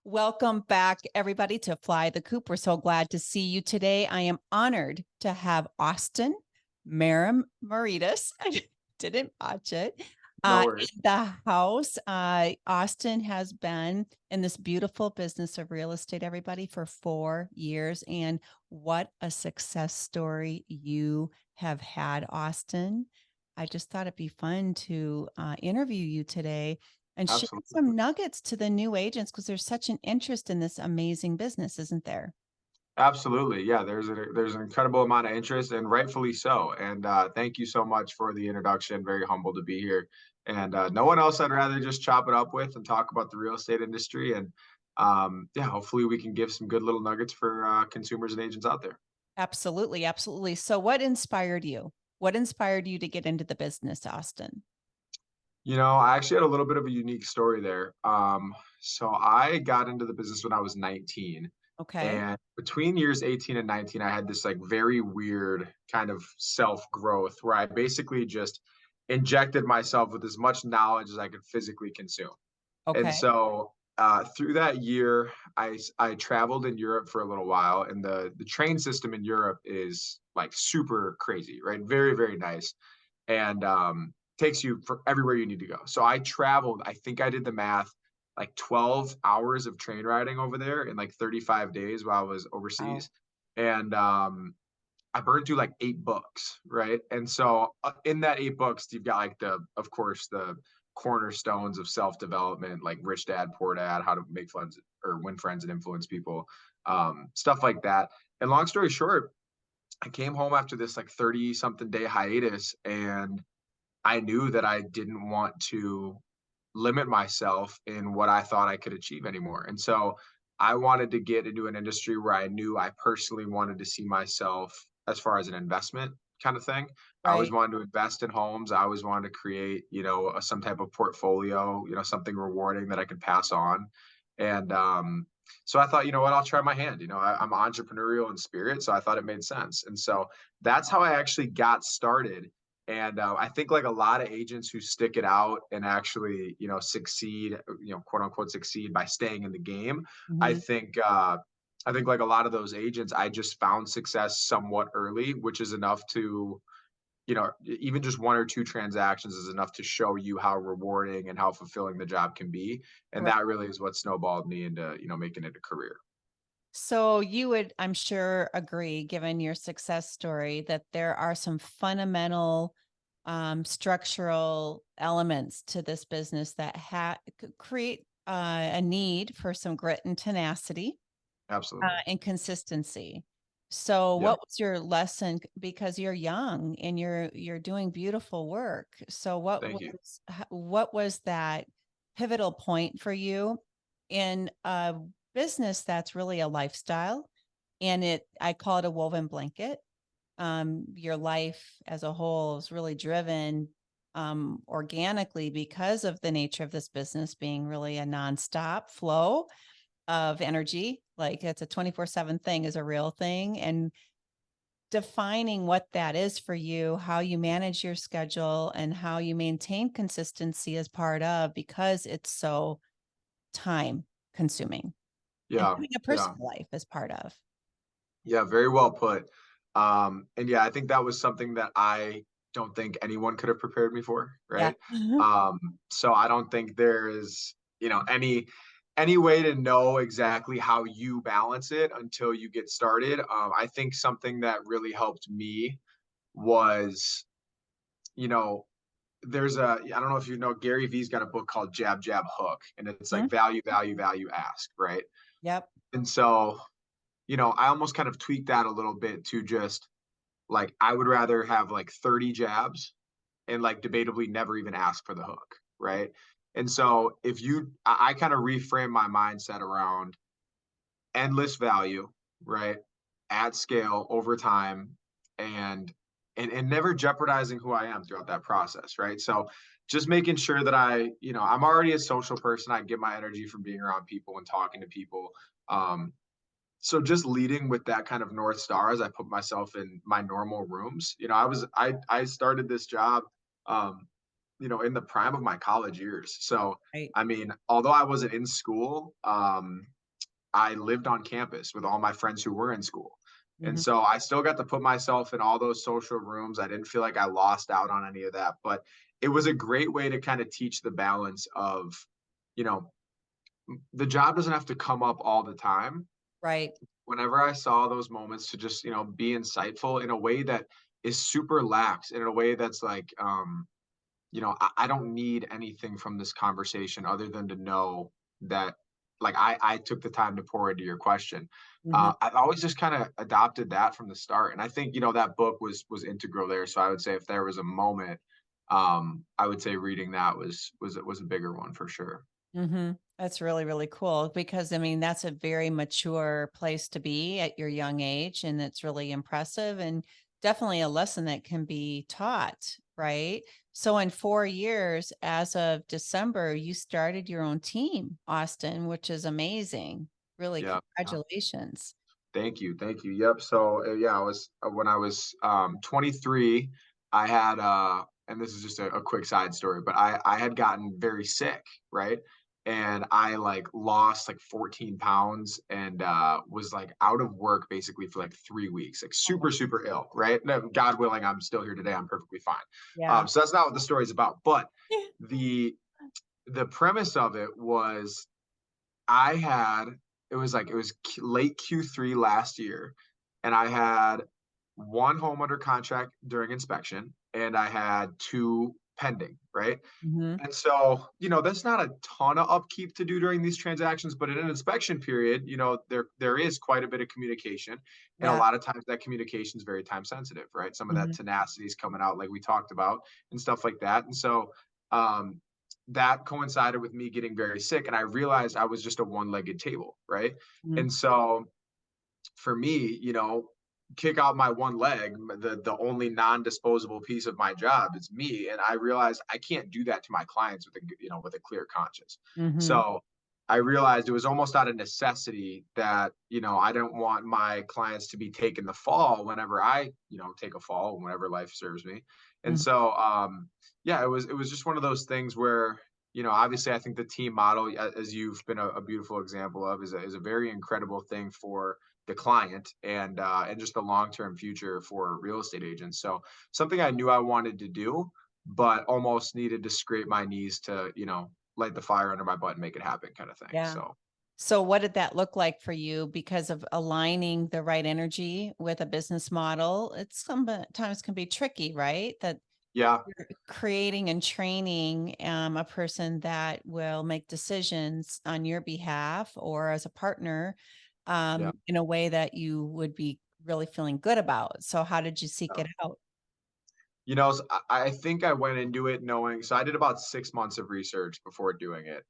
Welcome back, everybody, to Fly the Coop. We're so glad to see you today. I am honored to have Austin Meimaridis. I didn't watch it. No worries. In the house. Austin has been in this beautiful business of real estate, everybody, for 4 years. And what a success story you have had, Austin. I just thought it'd be fun to interview you today and share Absolutely. some nuggets to the new agents because there's such an interest in this amazing business, isn't there? Absolutely. Yeah, there's an incredible amount of interest and rightfully so. And thank you so much for the introduction. Very humble to be here. And no one else I'd rather just chop it up with and talk about the real estate industry. And yeah, hopefully we can give some good little nuggets for consumers and agents out there. Absolutely, absolutely. So what inspired you? What inspired you to get into the business, Austin? I actually had a little bit of a unique story there. So I got into the business when I was 19. Okay. And between years 18 and 19, I had this like very weird kind of self growth where I basically just injected myself with as much knowledge as I could physically consume. And Okay. so through that year, I traveled in Europe for a little while, and the train system in Europe is like super crazy, right? Very, very nice. And takes you for everywhere you need to go. So I traveled, I think I did the math, like 12 hours of train riding over there in like 35 days while I was Wow. overseas. And I burned through like 8 books, right? And so in that 8 books, you've got like of course, the cornerstones of self-development, like Rich Dad, Poor Dad, how to make friends or win friends and influence people, stuff like that. And long story short, I came home after this like 30 something day hiatus, and I knew that I didn't want to limit myself in what I thought I could achieve anymore. And so I wanted to get into an industry where I knew I personally wanted to see myself as far as an investment kind of thing. I always Right. wanted to invest in homes. I always wanted to create, some type of portfolio, something rewarding that I could pass on. And so I thought, you know what, I'll try my hand. I'm entrepreneurial in spirit, so I thought it made sense. And so that's how I actually got started. And I think like a lot of agents who stick it out and actually, succeed, quote unquote, succeed by staying in the game. I Mhm. think, I think like a lot of those agents, I just found success somewhat early, which is enough to, even just one or two transactions is enough to show you how rewarding and how fulfilling the job can be. And Right. that really is what snowballed me into, making it a career. So you would, I'm sure, agree, given your success story, that there are some fundamental structural elements to this business that create a need for some grit and tenacity Absolutely. and consistency. So, Yeah. what was your lesson? Because you're young and you're doing beautiful work. So, Thank you. what was that pivotal point for you in a business that's really a lifestyle? And I call it a woven blanket. Your life as a whole is really driven organically because of the nature of this business being really a nonstop flow of energy. Like it's a 24/7 thing is a real thing. And defining what that is for you, how you manage your schedule, and how you maintain consistency as part of because it's so time consuming and Yeah. having a Yeah. personal life as part of. Yeah, very well put. And yeah, I think that was something that I don't think anyone could have prepared me for, Yeah. right? So I don't think there is, any way to know exactly how you balance it until you get started. I think something that really helped me was, you know, I don't know if you know, Gary Vee's got a book called Jab, Jab, Hook, and it's like Mhm. value, value, value, ask, right? Yep. And so I almost kind of tweaked that a little bit to just like I would rather have like 30 jabs and like debatably never even ask for the hook, right? And so I kind of reframe my mindset around endless value, right? At scale over time and and never jeopardizing who I am throughout that process, right? So just making sure that I'm already a social person. I get my energy from being around people and talking to people. So just leading with that kind of North Star as I put myself in my normal rooms. I started this job in the prime of my college years. So Right. I mean, although I wasn't in school, I lived on campus with all my friends who were in school. And Mhm. so I still got to put myself in all those social rooms. I didn't feel like I lost out on any of that, but it was a great way to kind of teach the balance of, you know, the job doesn't have to come up all the time. Right. Whenever I saw those moments to just, be insightful in a way that is super lax, in a way that's like, I don't need anything from this conversation other than to know that, like, I took the time to pour into your question. Mhm. I've always just kind of adopted that from the start, and I think that book was integral there. So I would say if there was a moment, I would say reading that was a bigger one for sure. That's really, really cool because I mean, that's a very mature place to be at your young age. And it's really impressive and definitely a lesson that can be taught, right? So, in 4 years, as of December, you started your own team, Austin, which is amazing. Really, Yeah. congratulations. Thank you, thank you. Yep. So yeah, I was when I was 23, I had and this is just a quick side story, but I had gotten very sick, right? And I like lost like 14 pounds and was like out of work basically for like 3 weeks, like Oh, super, super ill, right? No, God willing, I'm still here today. I'm perfectly fine. yeah. So that's not what the story's about. But the the premise of it was I had it was late Q3 last year, and I had one home under contract during inspection, and I had two pending, right? Hmm. And so, that's not a ton of upkeep to do during these transactions, but in an inspection period, there is quite a bit of communication. And a Yeah. lot of times that communication is very time sensitive, right? Some of that Hmm. tenacity is coming out like we talked about and stuff like that. And so um that coincided with me getting very sick. And I realized I was just a one-legged table, right? Hmm. And so for me, kick out my one leg, the only non-disposable piece of my job is me, and I realized I can't do that to my clients with a clear conscience. Hmm. So I realized it was almost out of necessity that I don't want my clients to be taking the fall whenever I take a fall whenever life serves me. And Hmm. so yeah, it was just one of those things where obviously I think the team model, as you've been a beautiful example of, is a very incredible thing for the client and just the long-term future for real estate agents. So something I knew I wanted to do, but almost needed to scrape my knees to, light the fire under my butt and make it happen kind of thing. Yeah. So So what did that look like for you because of aligning the right energy with a business model? It's sometimes can be tricky, right? That yeah, you're creating and training a person that will make decisions on your behalf or as a partner yeah. in a way that you would be really feeling good about. So how did you seek Yeah. it out? So I think I went into it knowing, so I did about 6 months of research before doing it.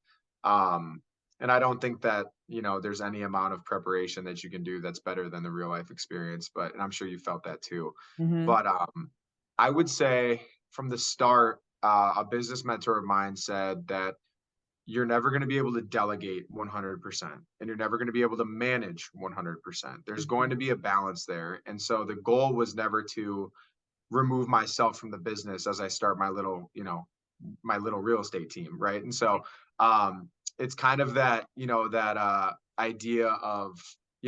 Um, and I don't think that, there's any amount of preparation that you can do that's better than the real life experience, but and I'm sure you felt that too. Hmm. But I would say from the start, a business mentor of mine said that you're never going to be able to delegate 100% and you're never going to be able to manage 100%. There's going to be a balance there. And so the goal was never to remove myself from the business as I start my little real estate team, right? And so it's kind of that, idea of,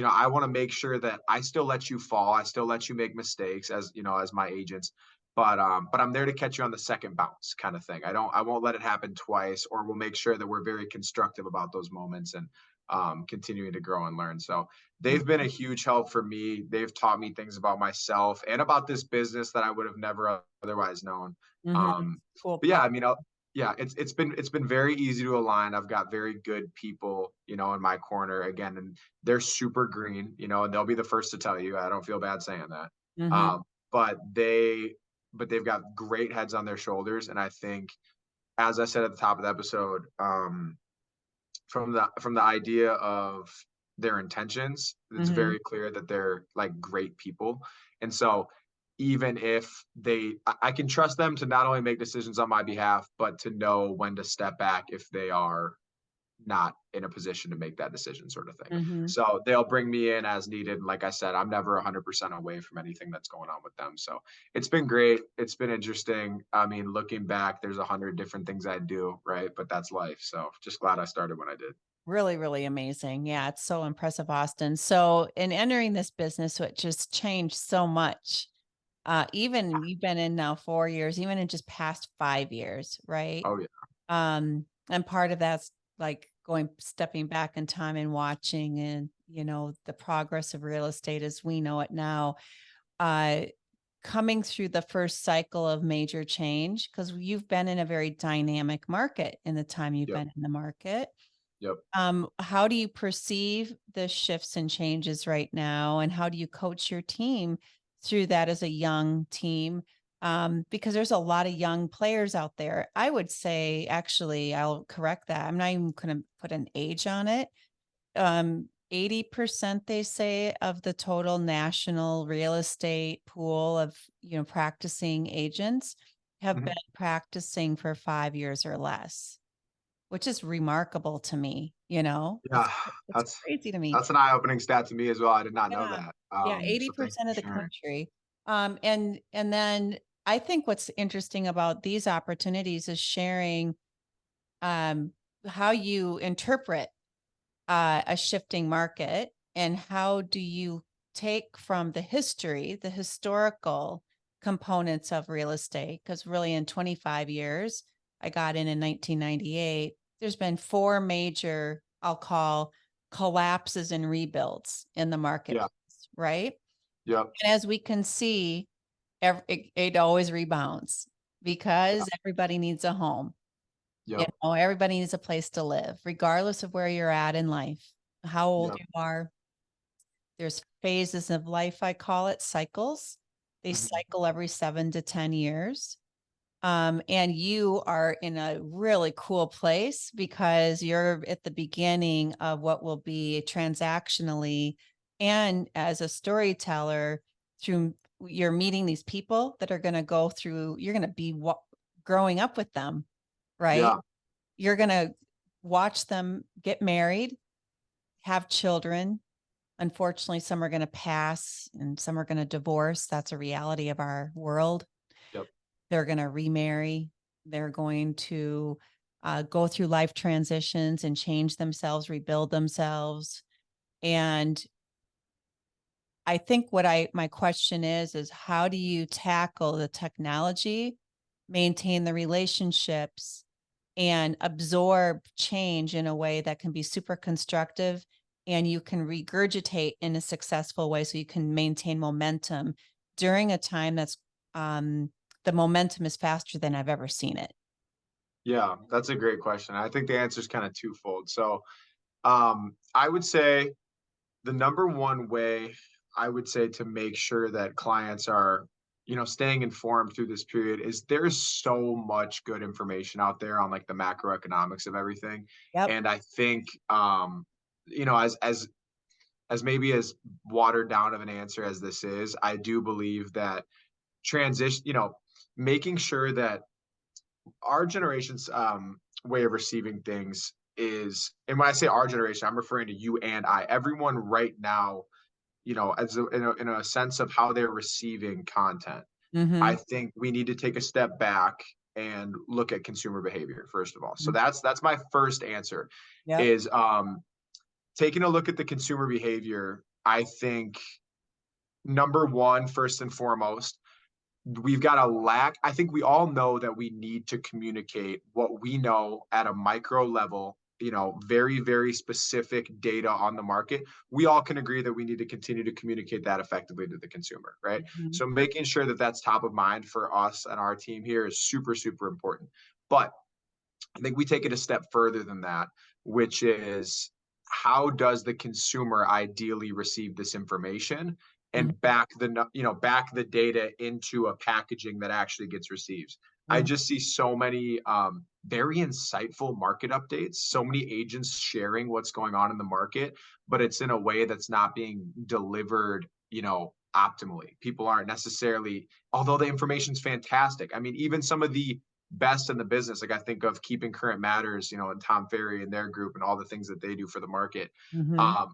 I want to make sure that I still let you fall, I still let you make mistakes as my agents, but I'm there to catch you on the second bounce kind of thing. I won't let it happen twice, or we'll make sure that we're very constructive about those moments and continuing to grow and learn. So they've been a huge help for me. They've taught me things about myself and about this business that I would have never otherwise known. Hmm. Um, Cool. but yeah, I mean, yeah, it's been very easy to align. I've got very good people, in my corner again, and they're super green, and they'll be the first to tell you. I don't feel bad saying that. Hmm. Um, but they've got great heads on their shoulders, and I think, as I said at the top of the episode, from the idea of their intentions, it's Hmm. very clear that they're like great people. And so even if I can trust them to not only make decisions on my behalf, but to know when to step back if they are not in a position to make that decision, sort of thing. Hmm. So they'll bring me in as needed. And like I said, I'm never 100% away from anything that's going on with them. So it's been great. It's been interesting. I mean, looking back, there's 100 different things I do, right? But that's life. So just glad I started when I did. Really, really amazing. Yeah, it's so impressive, Austin. So, in entering this business, which just changed so much, even you've been in now 4 years, even in just past 5 years, right? Oh yeah. And part of that's like stepping back in time and watching, and the progress of real estate as we know it now. Uh, Coming through the first cycle of major change, because you've been in a very dynamic market in the time you've Yep. been in the market. Yep. How do you perceive the shifts and changes right now, and how do you coach your team through that as a young team? Because there's a lot of young players out there. I would say, actually, I'll correct that. I'm not even going to put an age on it. 80% they say of the total national real estate pool of practicing agents have been Mhm. practicing for 5 years or less, which is remarkable to me. Yeah, It's that's crazy to me. that's an eye-opening stat to me as well. I did not know Yeah. that. Yeah, So thank you 80% for of the sharing. country. And then I think what's interesting about these opportunities is sharing um how you interpret a shifting market, and how do you take from the historical components of real estate? Because really, in 25 years, I got in 1998. There's been four major, I'll call, collapses and rebuilds in the Yeah. marketplace, right? Yep. And as we can see, it always rebounds Yeah. because everybody needs a home. Yep. Everybody needs a place to live, regardless of where you're at in life, how old Yep. you are. There's phases of life, I call it cycles. They Mhm. cycle every 7 to 10 years. And you are in a really cool place because you're at the beginning of what will be transactionally, and as a storyteller, through you're meeting these people that are going to go through, you're going to be growing up with them, right? Yeah. You're going to watch them get married, have children. Unfortunately, some are going to pass and some are going to divorce. That's a reality of our world. Yep. They're going to remarry. They're going to go through life transitions and change themselves, rebuild themselves. And I think my question is how do you tackle the technology, maintain the relationships, and absorb change in a way that can be super constructive, and you can regurgitate in a successful way so you can maintain momentum during a time that's um, the momentum is faster than I've ever seen it. Yeah, that's a great question. I think the answer is kind of twofold. So, I would say the number one way I would say to make sure that clients are, staying informed through this period is there's so much good information out there on like the macroeconomics of everything. Yep. And I think, as maybe as watered down of an answer as this is, I do believe that transition, making sure that our generation's way of receiving things is, and when I say our generation, I'm referring to you and I, everyone right now, in a sense of how they're receiving content. I Mm-hmm. think we need to take a step back and look at consumer behavior first of all. So that's my first answer Yep. is taking a look at the consumer behavior. I think number one, first and foremost, we've got a lack. I think we all know that we need to communicate what we know at a micro level, very, very specific data on the market. We all can agree that we need to continue to communicate that effectively to the consumer, right? Mm-hmm. So making sure that that's top of mind for us and our team here is super, super important. But I think we take it a step further than that, which is how does the consumer ideally receive this information and Mm-hmm. back the data into a packaging that actually gets received. I Mm-hmm. just see so many very insightful market updates, so many agents sharing what's going on in the market, but it's in a way that's not being delivered, optimally. People aren't necessarily, although the information's fantastic. I mean, even some of the best in the business. Like I think of Keeping Current Matters, and Tom Ferry and their group and all the things that they do for the market. Mm-hmm. Um,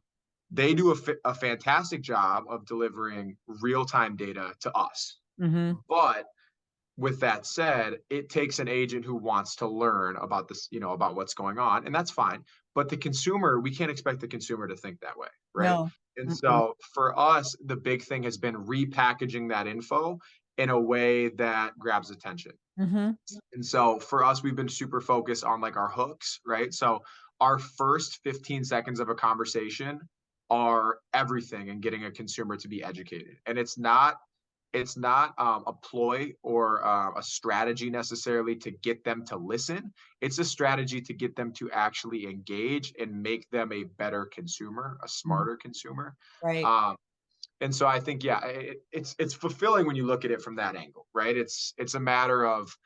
they do a fantastic job of delivering real time data to us. Mm-hmm. But with that said, it takes an agent who wants to learn about this, about what's going on, and that's fine. But the consumer, we can't expect the consumer to think that way, right? No. And Mm-mm. so for us, the big thing has been repackaging that info in a way that grabs attention. Mm-hmm. And so for us, we've been super focused on like our hooks, right? So our first 15 seconds of a conversation are everything in getting a consumer to be educated. And it's not a ploy or a strategy necessarily to get them to listen. It's a strategy to get them to actually engage and make them a better consumer, a Mhm. smarter consumer. Right. Um, and so I think, yeah, it's fulfilling when you look at it from that angle, right? It's a matter of,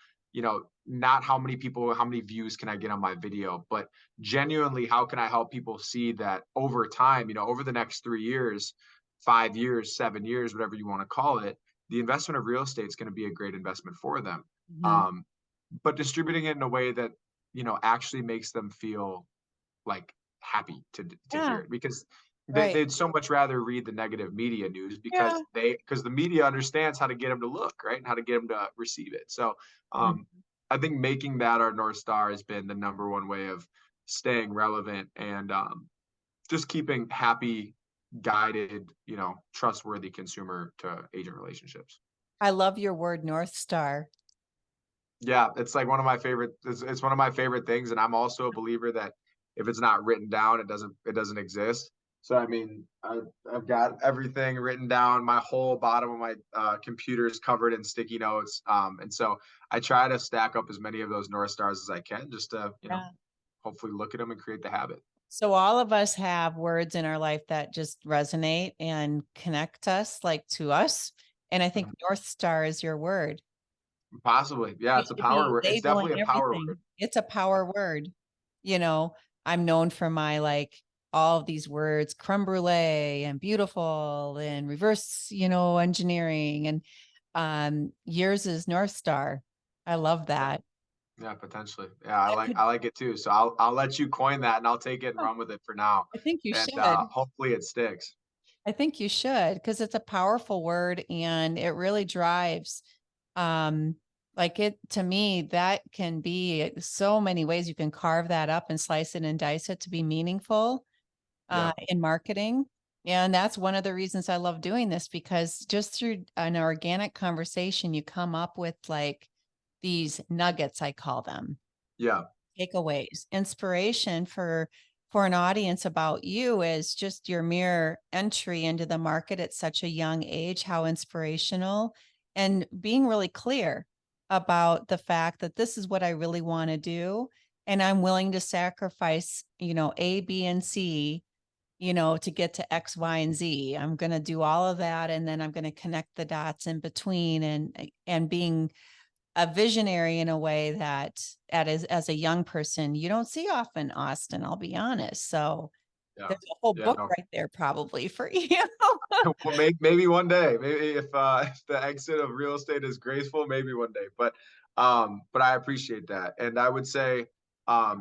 not how many people, how many views can I get on my video, but genuinely, how can I help people see that over time, over the next 3 years, 5 years, 7 years, whatever you want to call it, the investment of real estate is going to be a great investment for them. Mm-hmm. Um, but distributing it in a way that, actually makes them feel like happy to hear Yeah. it, because Right. they'd so much rather read the negative media news, Yeah. because the media understands how to get them to look right and how to get them to receive it. So Mhm. I think making that our North Star has been the number one way of staying relevant and just keeping happy, guided, trustworthy consumer to agent relationships. I love your word North Star. Yeah, it's like one of my favorite. It's one of my favorite things, and I'm also a believer that if it's not written down, it doesn't exist. So I mean, I've got everything written down. My whole bottom of my computer is covered in sticky notes, and so I try to stack up as many of those North Stars as I can, just to Yeah. hopefully look at them and create the habit. So all of us have words in our life that just resonate and connect us, like to us. And I think Mhm. North Star is your word. Possibly, yeah, We it's a should power be word. It's labeling definitely a power word. everything. It's a power word. You know, I'm known for my all of these words, creme brulee and beautiful and reverse, engineering. And yours is North Star. I love Yeah, that. yeah, potentially. Yeah, I That like could, I like it too. So I'll let you coin that, and I'll take it and oh, run with it for now, I think you and should. hopefully it sticks. I think you should because it's a powerful word and it really drives like it to me that can be so many ways you can carve that up and slice it and dice it to be meaningful Yeah. in marketing. And that's one of the reasons I love doing this because just through an organic conversation you come up with like these nuggets I call them Yeah. takeaways, inspiration for an audience about you is just your mere entry into the market at such a young age, how inspirational and being really clear about the fact that this is what I really want to do and I'm willing to sacrifice, A, B, and C, to get to X, Y, and Z. I'm going to do all of that and then I'm going to connect the dots in between and being a visionary in a way that as a young person you don't see often, Austin, I'll be honest. So Yeah. there's a whole Yeah. book No. right there probably for you. Well, maybe one day. Maybe if the exit of real estate is graceful, maybe one day. But I appreciate that, and I would say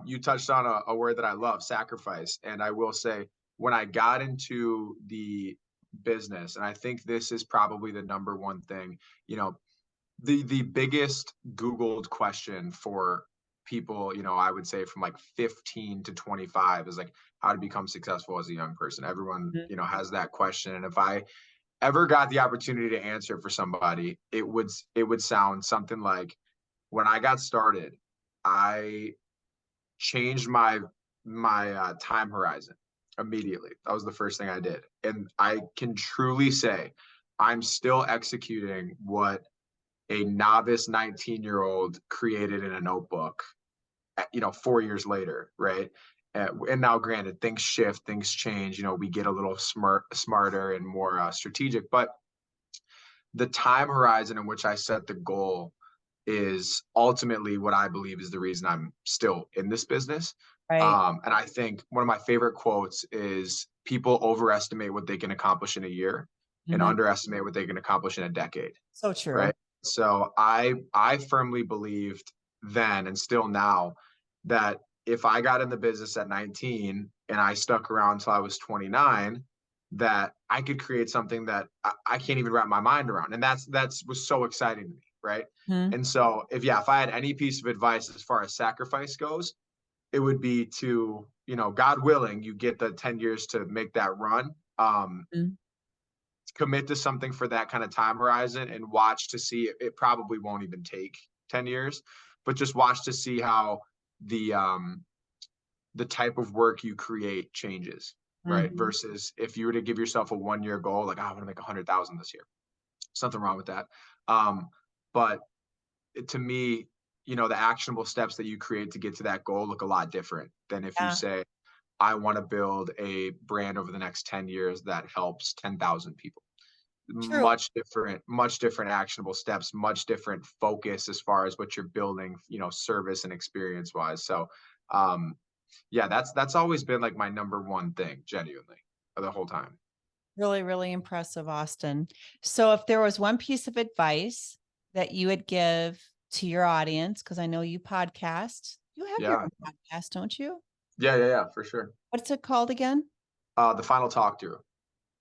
you touched on a word that I love, sacrifice. And I will say when I got into the business, and I think this is probably the number one thing, you know, the biggest Googled question for people, I would say from like 15 to 25 is like how to become successful as a young person. Everyone, Mhm. has that question. And if I ever got the opportunity to answer for somebody, it would sound something like when I got started, I changed my time horizon immediately. That was the first thing I did. And I can truly say I'm still executing what a novice 19-year-old created in a notebook, 4 years later, right? And now, granted, things shift, things change. We get a little smarter and more strategic. But the time horizon in which I set the goal is ultimately what I believe is the reason I'm still in this business. Right. And I think one of my favorite quotes is people overestimate what they can accomplish in a year and Mhm. underestimate what they can accomplish in a decade, So true. right? So I firmly believed then and still now that if I got in the business at 19 and I stuck around until I was 29, that I could create something that I can't even wrap my mind around. And that's was so exciting to me, right? Mhm. And so if I had any piece of advice as far as sacrifice goes, it would be to, God willing, you get the 10 years to make that run. Mm. Commit to something for that kind of time horizon and watch to see it probably won't even take 10 years, but just watch to see how the type of work you create changes, right? Mhm. Versus if you were to give yourself a 1 year goal, like, "Oh, I want to make 100,000 this year." Something wrong with that. But to me, the actionable steps that you create to get to that goal look a lot different than if you Yeah, say, I want to build a brand over the next 10 years that helps 10,000 people. true. Much different actionable steps, much different focus as far as what you're building, service and experience wise. So, um, yeah, that's always been like my number one thing, genuinely, the whole time. Really, really impressive, Austin. So if there was one piece of advice that you would give to your audience, because I know you podcast, you have your Yeah. own podcast, don't you? Yeah, for sure. What's it called again? The final talk through.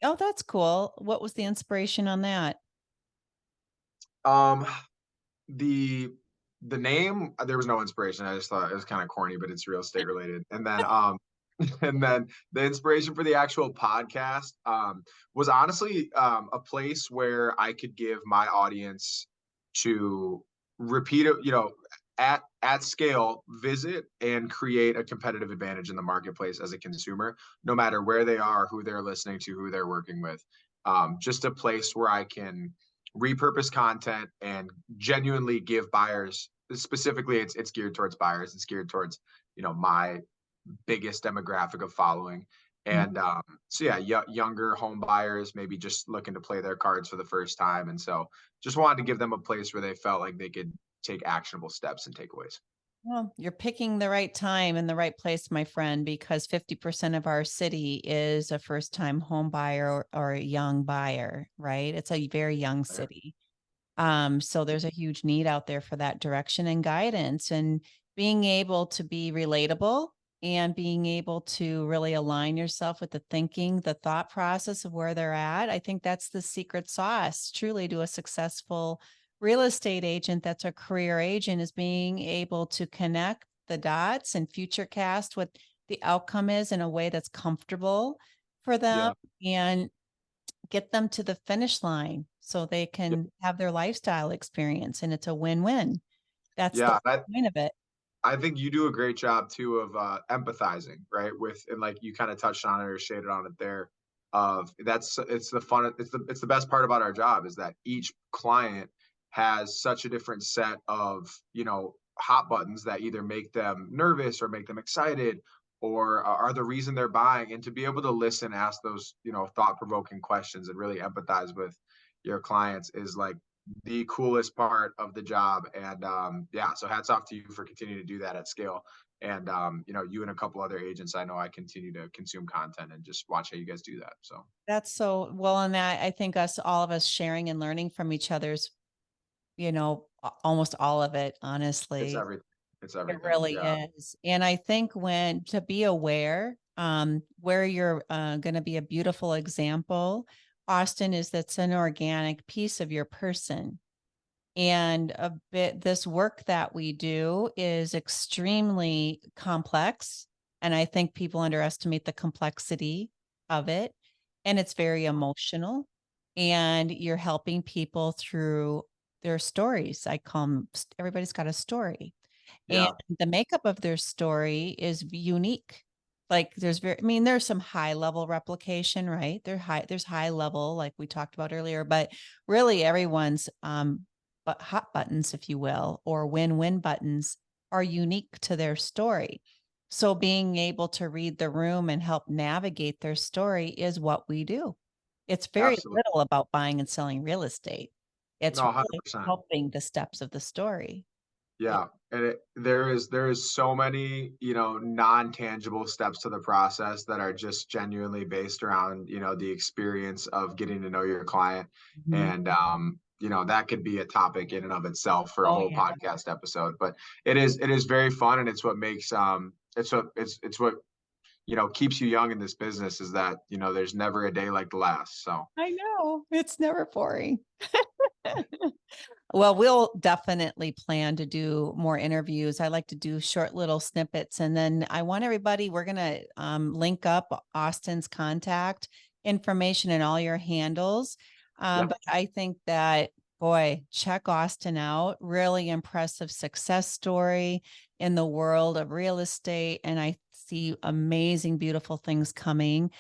Oh, that's cool. What was the inspiration on that? Um, the the name, there was no inspiration. I just thought it was kind of corny, but it's real estate related. And then and then the inspiration for the actual podcast was honestly a place where I could give my audience to repeat it, at scale, visit and create a competitive advantage in the marketplace as a consumer, no matter where they are, who they're listening to, who they're working with. Just a place where I can repurpose content and genuinely give buyers, specifically it's geared towards buyers, it's geared towards my biggest demographic of following. And so yeah, younger home buyers maybe just looking to play their cards for the first time, and so just wanted to give them a place where they felt like they could take actionable steps and takeaways. Well, you're picking the right time and the right place, my friend, because 50% of our city is a first time home buyer or a young buyer, right? It's a very young city. So there's a huge need out there for that direction and guidance and being able to be relatable and being able to really align yourself with the thinking, the thought process of where they're at. I think that's the secret sauce truly to a successful real estate agent that's a career agent is being able to connect the dots and future cast what the outcome is in a way that's comfortable for them Yeah, and get them to the finish line so they yeah, can have their lifestyle experience and it's a win-win. That's the yeah. point of it. I think you do a great job too of empathizing, right? With, and like you kind of touched on it or shaded on it there. Of that's it's the fun, it's the best part about our job is that each client has such a different set of hot buttons that either make them nervous or make them excited or are the reason they're buying. And to be able to listen, ask those thought provoking questions and really empathize with your clients is like the coolest part of the job. And yeah, so hats off to you for continuing to do that at scale. And you and a couple other agents, I know I continue to consume content and just watch how you guys do that. So That's so well, and that I think us all of us sharing and learning from each other's, almost all of it, it's honestly. everything. It's It everything. really Yeah. is. And I think when to be aware, where you're going to be a beautiful example, Austin, is that's an organic piece of your person. And a bit this work that we do is extremely complex. And I think people underestimate the complexity of it. And it's very emotional. And you're helping people through their stories. I call them, everybody's got a story. And Yeah. the makeup of their story is unique. Like I mean, there's some high level replication, right? There's high level, like we talked about earlier, but really everyone's but hot buttons, if you will, or win-win buttons are unique to their story. So being able to read the room and help navigate their story is what we do. It's very Absolutely. little about buying and selling real estate. It's No, really 100%. helping the steps of the story. Yeah. Yeah, and there is so many non-tangible steps to the process that are just genuinely based around the experience of getting to know your client, Mhm. and that could be a topic in and of itself for a Oh whole yeah. podcast episode. But it is very fun, and it's what makes it's what keeps you young in this business is that there's never a day like the last. So I know. It's never boring. Well, we'll definitely plan to do more interviews. I like to do short little snippets. And then I want everybody, we're going to link up Austin's contact information and all your handles. Yep. But I think that, boy, check Austin out. Really impressive success story in the world of real estate. And I see amazing, beautiful things coming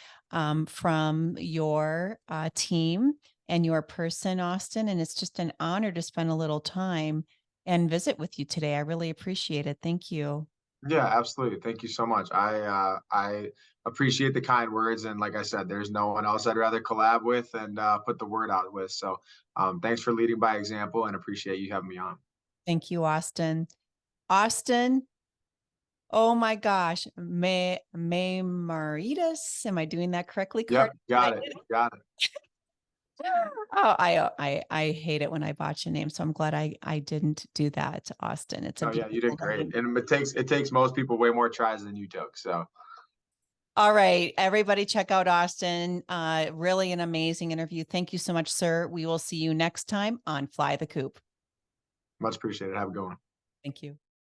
from your team and your person, Austin. And it's just an honor to spend a little time and visit with you today. I really appreciate it. Thank you. Yeah, absolutely. Thank you so much. I appreciate the kind words, and like I said, there's no one else I'd rather collab with and put the word out with. So, thanks for leading by example, and appreciate you having me on. Thank you, Austin. Austin, oh my gosh, Meimaridis. Am I doing that correctly, Yep, Carter? Did I got it, get it? got it. Oh, I hate it when I botch a name, so I'm glad I didn't do that, Austin. It's a Oh yeah, you did beautiful great, name. and it takes most people way more tries than you took. So All right, everybody check out Austin. Really an amazing interview. Thank you so much, sir. We will see you next time on Fly the Coop. much appreciated. Have a good one. Thank you.